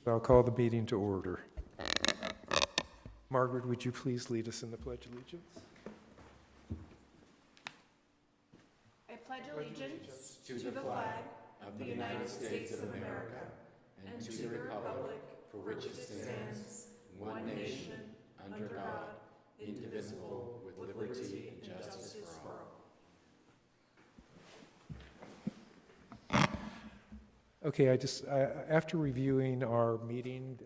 I'll call the meeting to order. Margaret, would you please lead us in the Pledge of Allegiance? I pledge allegiance to the flag of the United States of America and to the republic for which it stands, one nation, under God, indivisible, with liberty and justice for all. Okay, after reviewing our meeting,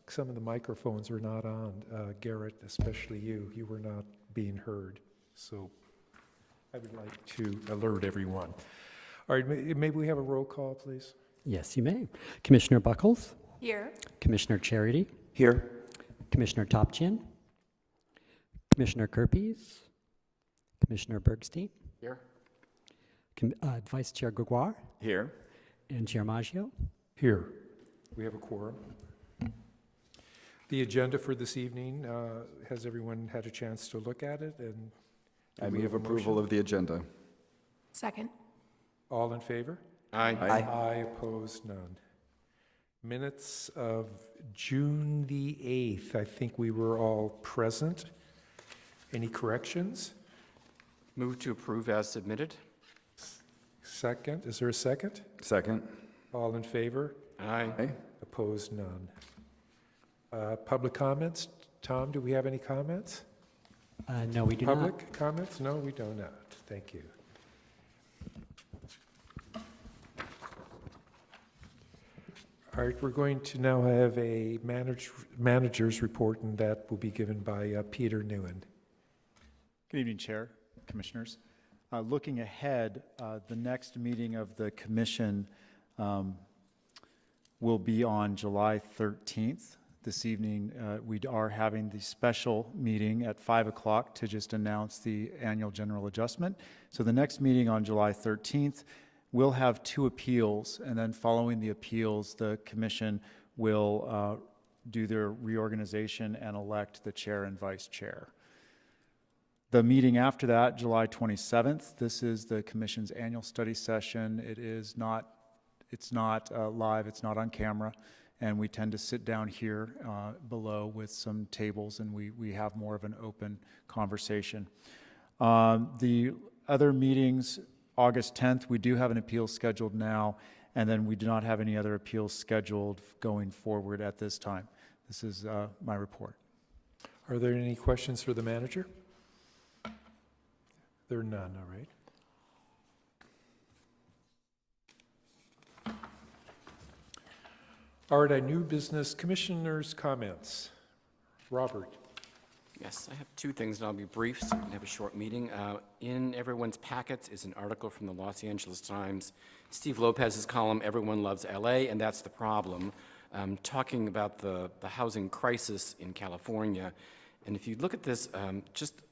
some of the microphones are not on. Garrett, especially you were not being heard. So I would like to alert everyone. All right, maybe we have a roll call, please. Yes, you may. Commissioner Buckles? Here. Commissioner Charity? Here. Commissioner Topchin? Commissioner Kerpes? Commissioner Bergstein? Here. Vice Chair Gregoire? Here. And Chair Maggio? Here. We have a quorum. The agenda for this evening, has everyone had a chance to look at it? And I move approval of the agenda. Second. all in favor? Aye. Aye, opposed, none. Minutes of June the 8th, I think we were all present. Any corrections? Move to approve as submitted. Second, is there a second? Second. All in favor? Aye. Aye. Opposed, none. Public comments? Tom, do we have any comments? No, we do not. Public comments? No, we do not. Thank you. All right, we're going to now have a manager's report, and that will be given by Peter Newen. Good evening, Chair, Commissioners. Looking ahead, the next meeting of the Commission will be on July 13th. This evening, we are having the special meeting at 5 o'clock to just announce the annual general adjustment. So the next meeting on July 13th, we'll have 2 appeals, and then following the appeals, the Commission will do their reorganization and elect the chair and vice chair. The meeting after that, July 27th, this is the Commission's annual study session. It's not live, it's not on camera, and we tend to sit down here below with some tables, and we have more of an open conversation. The other meetings, August 10th, we do have an appeal scheduled now, and then we do not have any other appeals scheduled going forward at this time. This is my report. Are there any questions for the manager? There are none, all right. All right, our new business commissioners' comments. Robert. Yes, I have 2 things, and I'll be brief so we can have a short meeting. In everyone's packets is an article from the Los Angeles Times, Steve Lopez's column, Everyone Loves LA, and that's the problem, talking about the housing crisis in California. And if you look at this, just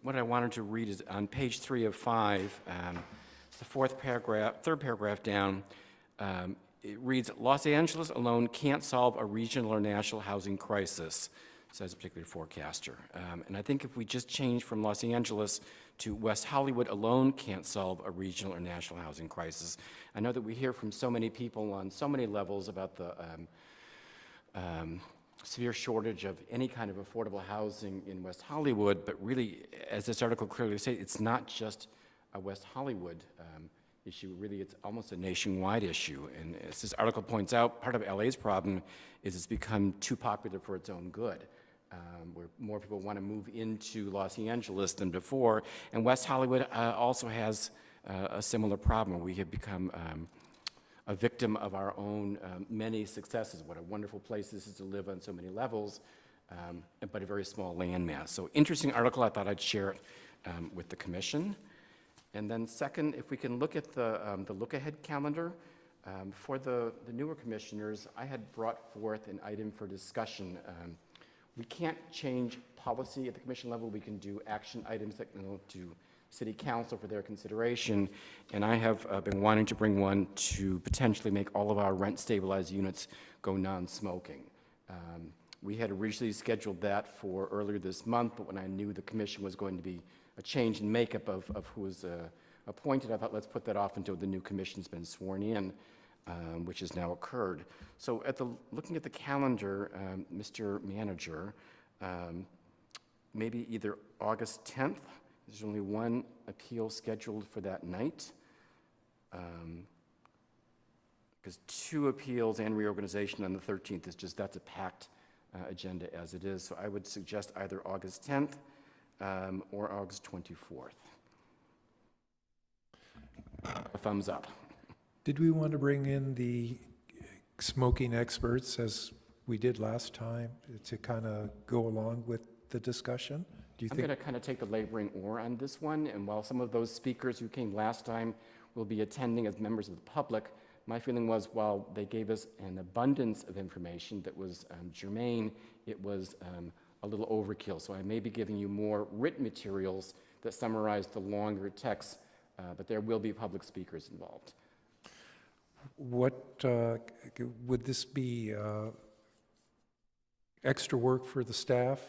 what I wanted to read is on page 3 of 5, the third paragraph down, it reads, Los Angeles alone can't solve a regional or national housing crisis, says a particular forecaster. And I think if we just change from Los Angeles to West Hollywood alone can't solve a regional or national housing crisis. I know that we hear from so many people on so many levels about the severe shortage of any kind of affordable housing in West Hollywood, but really, as this article clearly states, it's not just a West Hollywood issue. Really, it's almost a nationwide issue. And as this article points out, part of LA's problem is it's become too popular for its own good, where more people want to move into Los Angeles than before. And West Hollywood also has a similar problem. We have become a victim of our own many successes. What a wonderful place this is to live on so many levels, but a very small landmass. So interesting article, I thought I'd share it with the Commission. And then second, if we can look at the look-ahead calendar, for the newer commissioners, I had brought forth an item for discussion. We can't change policy at the Commission level. We can do action items that go to City Council for their consideration, and I have been wanting to bring one to potentially make all of our rent-stabilized units go non-smoking. We had originally scheduled that for earlier this month, but when I knew the Commission was going to be a change in makeup of who was appointed, I thought let's put that off until the new Commission's been sworn in. which has now occurred. So looking at the calendar, Mr. Manager, maybe either August 10th, there's only one appeal scheduled for that night, because 2 appeals and reorganization on the 13th is just, that's a packed agenda as it is. So I would suggest either August 10th or August 24th. A thumbs up. Did we want to bring in the smoking experts as we did last time to kind of go along with the discussion? Do you I'm think? going to kind of take the laboring oar on this one, and while some of those speakers who came last time will be attending as members of the public, my feeling was while they gave us an abundance of information that was germane, it was a little overkill. So I may be giving you more written materials that summarize the longer texts, but there will be public speakers involved. What would this be extra work for the staff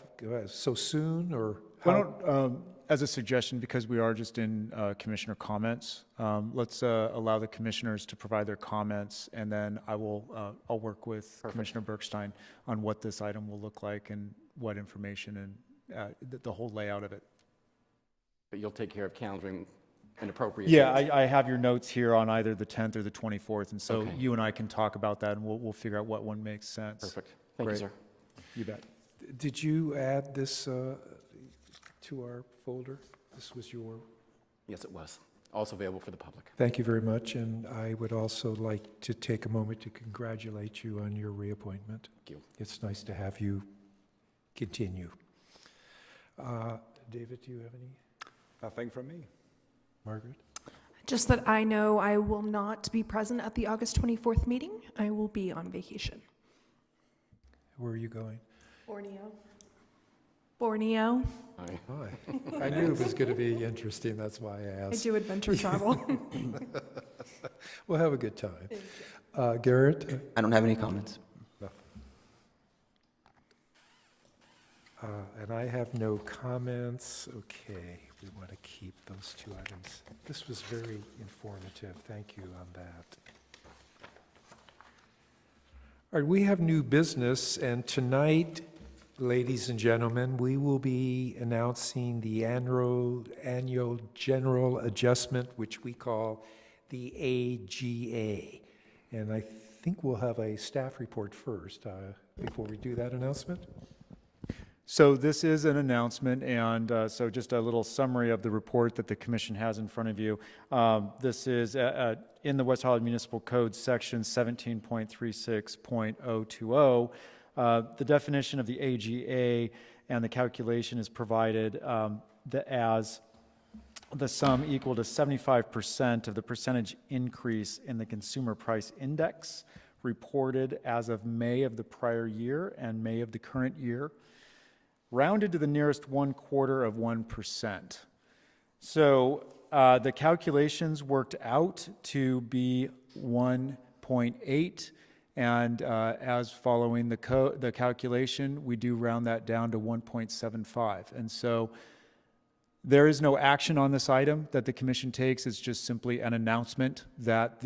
so soon, or Why how? don't, as a suggestion, because we are just in commissioner comments, let's allow the commissioners to provide their comments, and then I'll work with Commissioner Bergstein on what this item will look like and what information and the whole layout of it. But you'll take care of calendaring an appropriate Yeah, date. I have your notes here on either the 10th or the 24th, and so Okay. you and I can talk about that, and we'll figure out what one makes sense. Perfect. Thank Great. you, sir. You bet. Did you add this to our folder? This was your. Yes, it was. Also available for the public. Thank you very much, and I would also like to take a moment to congratulate you on your reappointment. Thank you. It's nice to have you continue. David, do you have any? Nothing from me. Margaret? Just that I know I will not be present at the August 24th meeting. I will be on vacation. Where are you going? Borneo. Borneo. Aye. Hi. I knew it was going to be interesting, that's why I I asked. do adventure travel. We'll have a good time. Garrett? I don't have any comments. And I have no comments. Okay, we want to keep those 2 items. This was very informative. Thank you on that. All right, we have new business, and tonight, ladies and gentlemen, we will be announcing the annual general adjustment, which we call the AGA. And I think we'll have a staff report first before we do that announcement. So this is an announcement, and so just a little summary of the report that the commission has in front of you. This is in the West Hollywood Municipal Code, section 17.36.020. The definition of the AGA and the calculation is provided as the sum equal to 75% of the percentage increase in the consumer price index reported as of May of the prior year and May of the current year, rounded to the nearest 0.25%. So the calculations worked out to be 1.8, and as following the calculation, we do round that down to 1.75. And so there is no action on this item that the commission takes. It's just simply an announcement that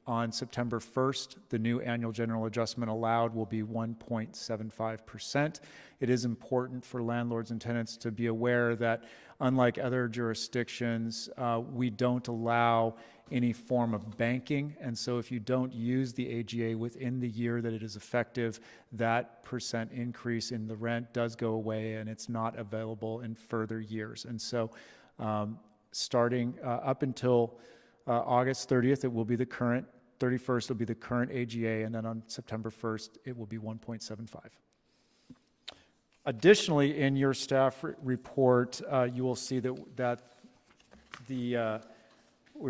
on September 1st, the new annual general adjustment allowed will be 1.75%. It is important for landlords and tenants to be aware that unlike other jurisdictions, we don't allow any form of banking. And so if you don't use the AGA within the year that it is effective, that percent increase in the rent does go away and it's not available in further years. And so starting up until August 30th, it will be the current, 31st will be the current AGA, and then on September 1st, it will be 1.75. Additionally, in your staff report, you will see that we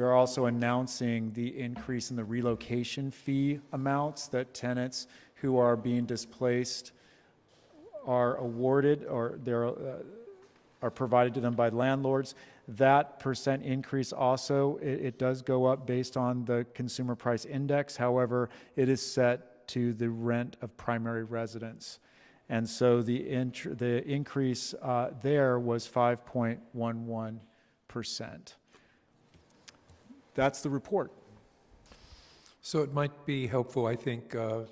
are also announcing the increase in the relocation fee amounts that tenants who are being displaced are awarded, or are provided to them by landlords. That percent increase also, it does go up based on the consumer price index. However, it is set to the rent of primary residence. And so the increase there was 5.11%. That's the report. So it might be helpful, I think, to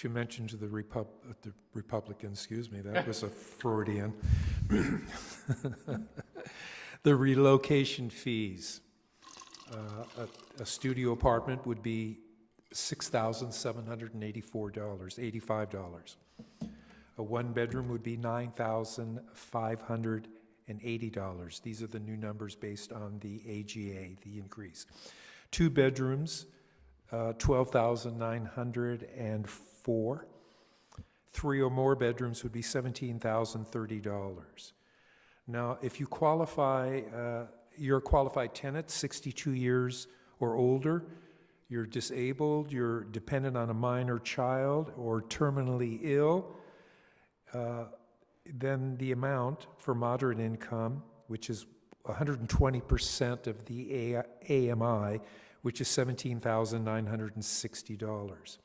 mention to the Republicans, excuse me, that was a Freudian, the relocation fees. A studio apartment would be $6,784, $85. A one-bedroom would be $9,580. These are the new numbers based on the AGA, the increase. Two bedrooms, $12,904. Three or more bedrooms would be $17,030. Now, if you qualify, you're a qualified tenant, 62 years or older, you're disabled, you're dependent on a minor child, or terminally ill, then the amount for moderate income, which is 120% of the AMI, which is $17,960.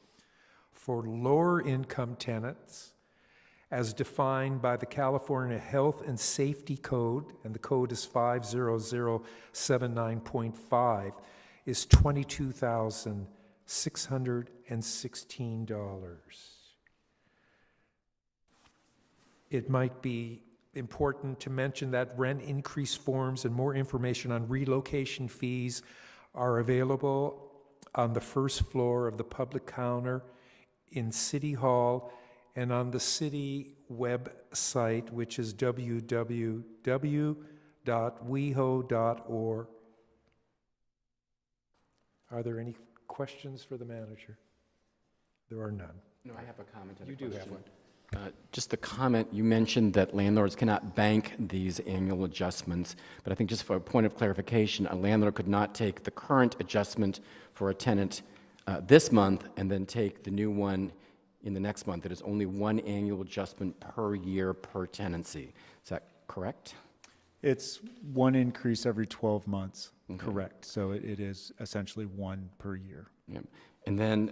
For lower income tenants, as defined by the California Health and Safety Code, and the code is 50079.5, is $22,616. It might be important to mention that rent increase forms and more information on relocation fees are available on the first floor of the public counter in City Hall and on the city website, which is www.weho.org. Are there any questions for the manager? There are none. No, I have a comment and a You do have question. one. Just the comment, you mentioned that landlords cannot bank these annual adjustments, but I think just for a point of clarification, a landlord could not take the current adjustment for a tenant this month and then take the new one in the next month. It is only one annual adjustment per year per tenancy. Is that correct? It's one increase every 12 months, correct. So it is essentially one per year. Yeah. And then,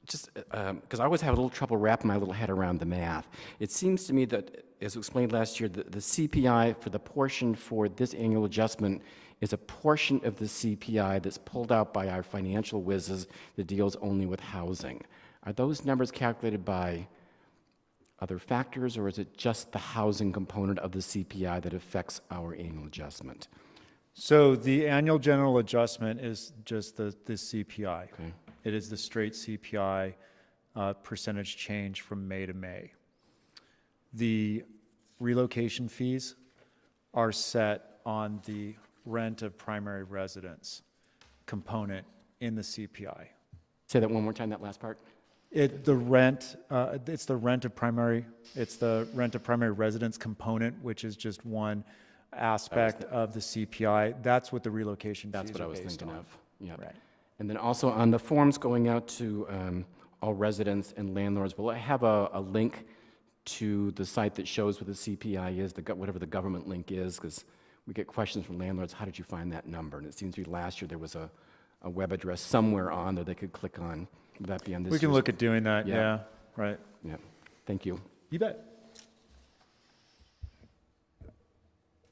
just because I always have a little trouble wrapping my little head around the math, it seems to me that, as explained last year, the CPI for the portion for this annual adjustment is a portion of the CPI that's pulled out by our financial whizzes that deals only with housing. Are those numbers calculated by other factors, or is it just the housing component of the CPI that affects our annual adjustment? So the annual general adjustment is just the CPI. Okay. It is the straight CPI percentage change from May to May. The relocation fees are set on the rent of primary residence component in the CPI. Say that one more time, that last part. It's the rent of primary residence component, which is just one aspect of the CPI. That's what the relocation fees That's what I are was based thinking on. of. Yeah. Right. And then also on the forms going out to all residents and landlords, will I have a link to the site that shows what the CPI is, whatever the government link is? Because we get questions from landlords, how did you find that number? And it seems to be last year there was a web address somewhere on there they could click on. Would that be on this We can year's- look at doing that, Yeah. yeah, right. Yeah, thank you. You bet.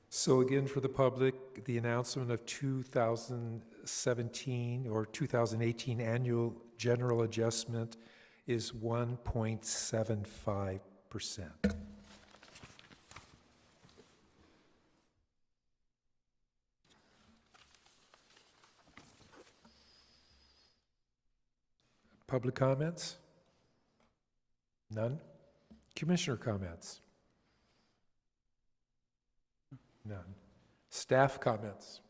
So again, for the public, the announcement of 2017 or 2018 annual general adjustment is 1.75%. Public comments? None? Commissioner comments? None. Staff comments?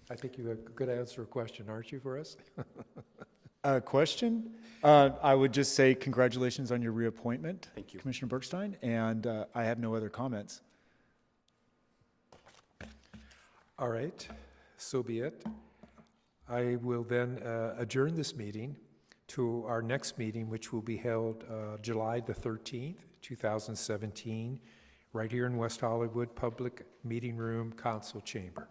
I think you could answer a question, aren't you, for us? Question? I would just say congratulations on your reappointment. Thank you. Commissioner Bergstein, and I have no other comments. All right, so be it. I will then adjourn this meeting to our next meeting, which will be held July the 13th, 2017, right here in West Hollywood, Public Meeting Room, Council Chamber.